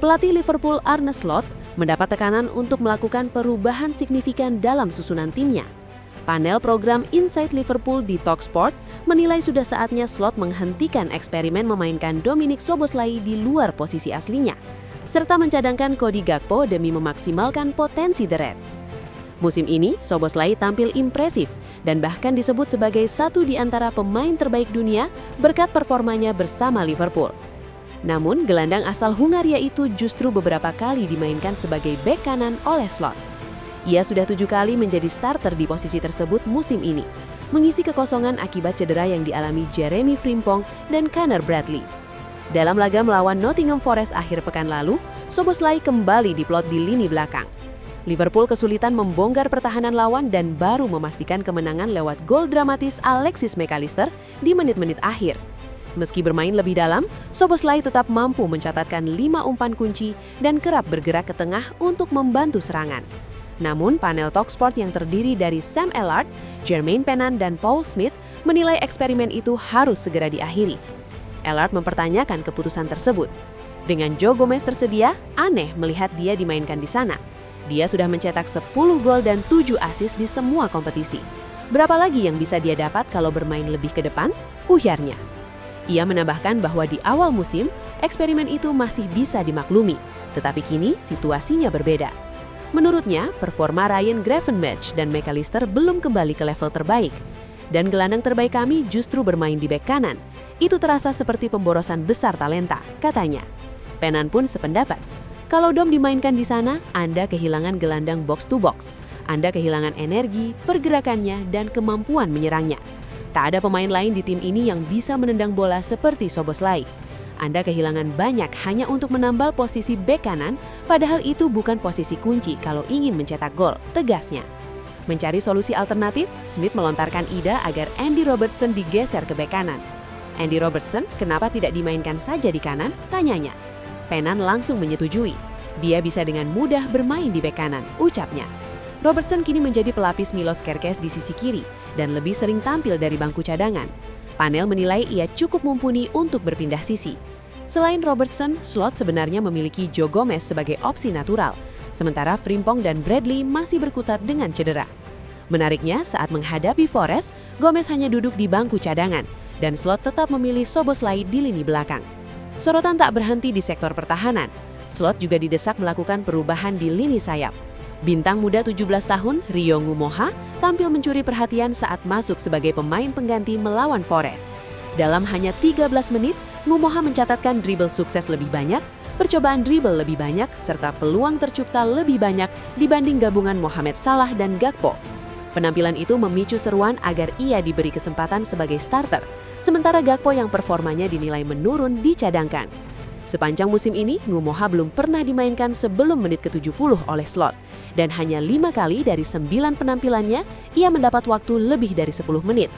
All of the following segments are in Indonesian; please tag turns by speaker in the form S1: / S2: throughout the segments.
S1: Pelatih Liverpool Arne Slot mendapat tekanan untuk melakukan perubahan signifikan dalam susunan timnya. Panel program Inside Liverpool di Talksport menilai sudah saatnya Slot menghentikan eksperimen memainkan Dominic Szoboszlai di luar posisi aslinya, serta mencadangkan Cody Gakpo demi memaksimalkan potensi The Reds. Musim ini, Szoboszlai tampil impresif dan bahkan disebut sebagai satu di antara pemain terbaik dunia berkat performanya bersama Liverpool. Namun, gelandang asal Hungaria itu justru beberapa kali dimainkan sebagai bek kanan oleh Slot. Ia sudah 7 kali menjadi starter di posisi tersebut musim ini, mengisi kekosongan akibat cedera yang dialami Jeremy Frimpong dan Connor Bradley. Dalam laga melawan Nottingham Forest akhir pekan lalu, Szoboszlai kembali diplot di lini belakang. Liverpool kesulitan membongkar pertahanan lawan dan baru memastikan kemenangan lewat gol dramatis Alexis McAllister di menit-menit akhir. Meski bermain lebih dalam, Szoboszlai tetap mampu mencatatkan 5 umpan kunci dan kerap bergerak ke tengah untuk membantu serangan. Namun, panel Talksport yang terdiri dari Sam Ellard, Jermaine Pennant, dan Paul Smith menilai eksperimen itu harus segera diakhiri. Ellard mempertanyakan keputusan tersebut. Dengan Joe Gomez tersedia, aneh melihat dia dimainkan di sana. Dia sudah mencetak 10 gol dan 7 assist di semua kompetisi. Berapa lagi yang bisa dia dapat kalau bermain lebih ke depan? Ujarnya. Ia menambahkan bahwa di awal musim, eksperimen itu masih bisa dimaklumi, tetapi kini situasinya berbeda. Menurutnya, performa Ryan Gravenberch dan McAllister belum kembali ke level terbaik. Dan gelandang terbaik kami justru bermain di bek kanan. Itu terasa seperti pemborosan besar talenta, katanya. Pennant pun sependapat. Kalau Dom dimainkan di sana, Anda kehilangan gelandang box to box. Anda kehilangan energi, pergerakannya, dan kemampuan menyerangnya. Tak ada pemain lain di tim ini yang bisa menendang bola seperti Szoboszlai. Anda kehilangan banyak hanya untuk menambal posisi bek kanan, padahal itu bukan posisi kunci kalau ingin mencetak gol, tegasnya. Mencari solusi alternatif, Smith melontarkan ide agar Andy Robertson digeser ke bek kanan. Andy Robertson kenapa tidak dimainkan saja di kanan? Tanyanya. Pennant langsung menyetujui. Dia bisa dengan mudah bermain di bek kanan, ucapnya. Robertson kini menjadi pelapis Milos Kerkez di sisi kiri dan lebih sering tampil dari bangku cadangan. Panel menilai ia cukup mumpuni untuk berpindah sisi. Selain Robertson, Slot sebenarnya memiliki Joe Gomez sebagai opsi natural, sementara Frimpong dan Bradley masih berkutat dengan cedera. Menariknya, saat menghadapi Forest, Gomez hanya duduk di bangku cadangan, dan Slot tetap memilih Szoboszlai di lini belakang. Sorotan tak berhenti di sektor pertahanan. Slot juga didesak melakukan perubahan di lini sayap. Bintang muda 17 tahun, Rio Ngumoha, tampil mencuri perhatian saat masuk sebagai pemain pengganti melawan Forest. Dalam hanya 13 menit, Ngumoha mencatatkan dribble sukses lebih banyak, percobaan dribble lebih banyak, serta peluang tercipta lebih banyak dibanding gabungan Mohamed Salah dan Gakpo. Penampilan itu memicu seruan agar ia diberi kesempatan sebagai starter, sementara Gakpo yang performanya dinilai menurun dicadangkan. Sepanjang musim ini, Ngumoha belum pernah dimainkan sebelum menit ke-70 oleh Slot, dan hanya 5 kali dari 9 penampilannya, ia mendapat waktu lebih dari 10 menit.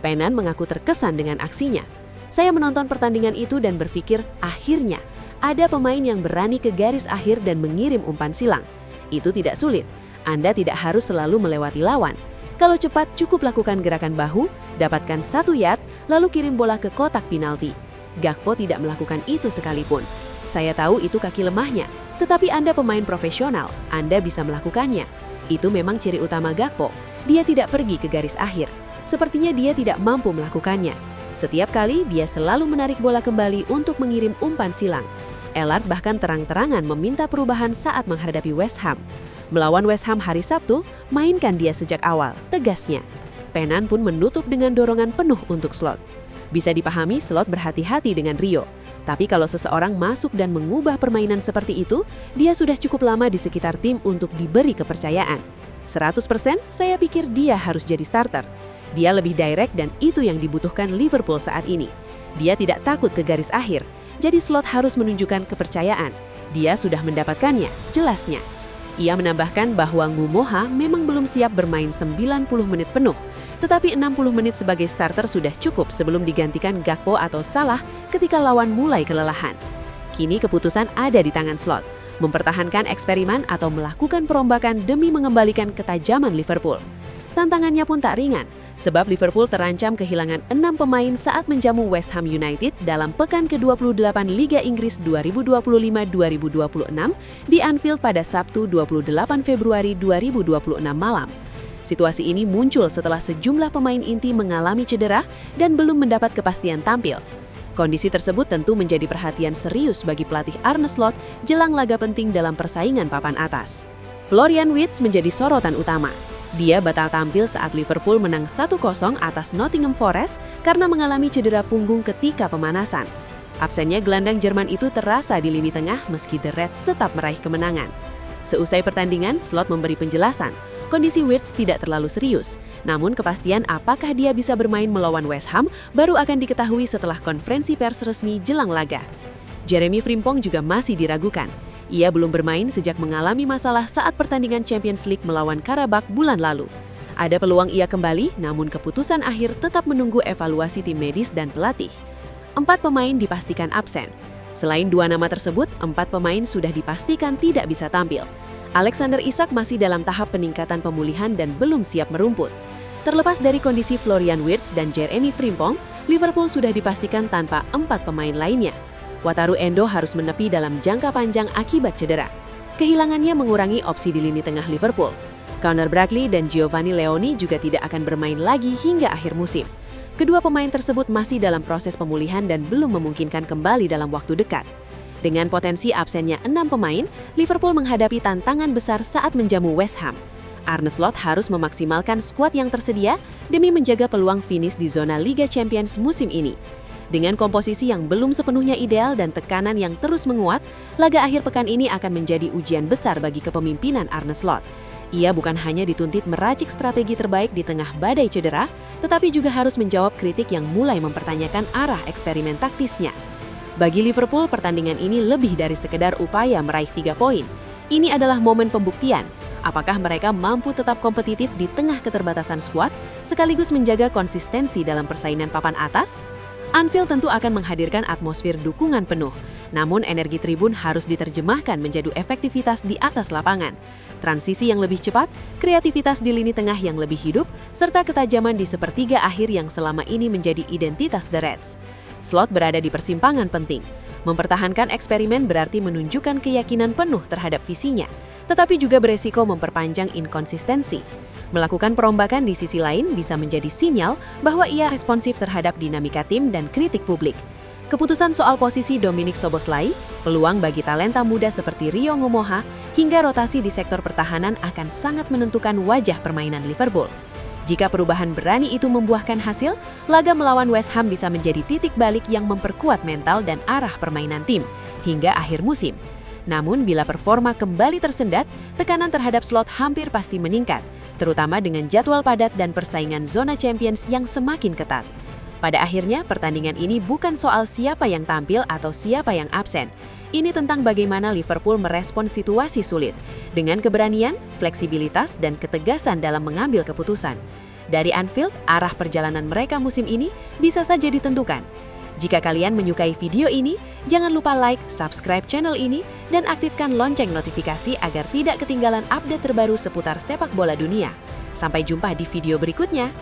S1: Pennant mengaku terkesan dengan aksinya. Saya menonton pertandingan itu dan berpikir, akhirnya, ada pemain yang berani ke garis akhir dan mengirim umpan silang. Itu tidak sulit, Anda tidak harus selalu melewati lawan. Kalau cepat, cukup lakukan gerakan bahu, dapatkan 1 yard, lalu kirim bola ke kotak penalti. Gakpo tidak melakukan itu sekalipun. Saya tahu itu kaki lemahnya, tetapi Anda pemain profesional, Anda bisa melakukannya. Itu memang ciri utama Gakpo. Dia tidak pergi ke garis akhir. Sepertinya dia tidak mampu melakukannya. Setiap kali, dia selalu menarik bola kembali untuk mengirim umpan silang. Ellard bahkan terang-terangan meminta perubahan saat menghadapi West Ham. Melawan West Ham hari Sabtu, mainkan dia sejak awal, tegasnya. Pennant pun menutup dengan dorongan penuh untuk Slot. Bisa dipahami Slot berhati-hati dengan Rio. Tapi kalau seseorang masuk dan mengubah permainan seperti itu, dia sudah cukup lama di sekitar tim untuk diberi kepercayaan. 100% saya pikir dia harus jadi starter. Dia lebih direct dan itu yang dibutuhkan Liverpool saat ini. Dia tidak takut ke garis akhir, jadi Slot harus menunjukkan kepercayaan. Dia sudah mendapatkannya, jelasnya. Ia menambahkan bahwa Ngumoha memang belum siap bermain 90 menit penuh, tetapi 60 menit sebagai starter sudah cukup sebelum digantikan Gakpo atau Salah ketika lawan mulai kelelahan. Kini keputusan ada di tangan Slot, mempertahankan eksperimen atau melakukan perombakan demi mengembalikan ketajaman Liverpool. Tantangannya pun tak ringan. Sebab Liverpool terancam kehilangan 6 pemain saat menjamu West Ham United dalam pekan ke-28 Liga Inggris 2025-2026 di Anfield pada Sabtu 28 Februari 2026 malam. Situasi ini muncul setelah sejumlah pemain inti mengalami cedera dan belum mendapat kepastian tampil. Kondisi tersebut tentu menjadi perhatian serius bagi pelatih Arne Slot jelang laga penting dalam persaingan papan atas. Florian Wirtz menjadi sorotan utama. Dia batal tampil saat Liverpool menang 1-0 atas Nottingham Forest karena mengalami cedera punggung ketika pemanasan. Absennya gelandang Jerman itu terasa di lini tengah meski The Reds tetap meraih kemenangan. Seusai pertandingan, Slot memberi penjelasan. Kondisi Wirtz tidak terlalu serius, namun kepastian apakah dia bisa bermain melawan West Ham baru akan diketahui setelah konferensi pers resmi jelang laga. Jeremy Frimpong juga masih diragukan. Ia belum bermain sejak mengalami masalah saat pertandingan Champions League melawan Karabakh bulan lalu. Ada peluang ia kembali, namun keputusan akhir tetap menunggu evaluasi tim medis dan pelatih. 4 pemain dipastikan absen. Selain 2 nama tersebut, 4 pemain sudah dipastikan tidak bisa tampil. Alexander Isak masih dalam tahap peningkatan pemulihan dan belum siap merumput. Terlepas dari kondisi Florian Wirtz dan Jeremy Frimpong, Liverpool sudah dipastikan tanpa 4 pemain lainnya. Wataru Endo harus menepi dalam jangka panjang akibat cedera. Kehilangannya mengurangi opsi di lini tengah Liverpool. Conor Bradley dan Giovanni Leoni juga tidak akan bermain lagi hingga akhir musim. Kedua pemain tersebut masih dalam proses pemulihan dan belum memungkinkan kembali dalam waktu dekat. Dengan potensi absennya 6 pemain, Liverpool menghadapi tantangan besar saat menjamu West Ham. Arne Slot harus memaksimalkan skuad yang tersedia demi menjaga peluang finish di zona Liga Champions musim ini. Dengan komposisi yang belum sepenuhnya ideal dan tekanan yang terus menguat, laga akhir pekan ini akan menjadi ujian besar bagi kepemimpinan Arne Slot. Ia bukan hanya dituntut meracik strategi terbaik di tengah badai cedera, tetapi juga harus menjawab kritik yang mulai mempertanyakan arah eksperimen taktisnya. Bagi Liverpool, pertandingan ini lebih dari sekedar upaya meraih 3 poin. Ini adalah momen pembuktian. Apakah mereka mampu tetap kompetitif di tengah keterbatasan skuad, sekaligus menjaga konsistensi dalam persaingan papan atas? Anfield tentu akan menghadirkan atmosfer dukungan penuh, namun energi tribun harus diterjemahkan menjadi efektivitas di atas lapangan. Transisi yang lebih cepat, kreativitas di lini tengah yang lebih hidup, serta ketajaman di sepertiga akhir yang selama ini menjadi identitas The Reds. Slot berada di persimpangan penting. Mempertahankan eksperimen berarti menunjukkan keyakinan penuh terhadap visinya, tetapi juga beresiko memperpanjang inkonsistensi. Melakukan perombakan di sisi lain bisa menjadi sinyal bahwa ia responsif terhadap dinamika tim dan kritik publik. Keputusan soal posisi Dominic Szoboszlai, peluang bagi talenta muda seperti Rio Ngomoha, hingga rotasi di sektor pertahanan akan sangat menentukan wajah permainan Liverpool. Jika perubahan berani itu membuahkan hasil, laga melawan West Ham bisa menjadi titik balik yang memperkuat mental dan arah permainan tim hingga akhir musim. Namun bila performa kembali tersendat, tekanan terhadap Slot hampir pasti meningkat, terutama dengan jadwal padat dan persaingan zona Champions yang semakin ketat. Pada akhirnya, pertandingan ini bukan soal siapa yang tampil atau siapa yang absen. Ini tentang bagaimana Liverpool merespons situasi sulit, dengan keberanian, fleksibilitas, dan ketegasan dalam mengambil keputusan. Dari Anfield, arah perjalanan mereka musim ini bisa saja ditentukan. Jika kalian menyukai video ini, jangan lupa like, subscribe channel ini, dan aktifkan lonceng notifikasi agar tidak ketinggalan update terbaru seputar sepak bola dunia. Sampai jumpa di video berikutnya.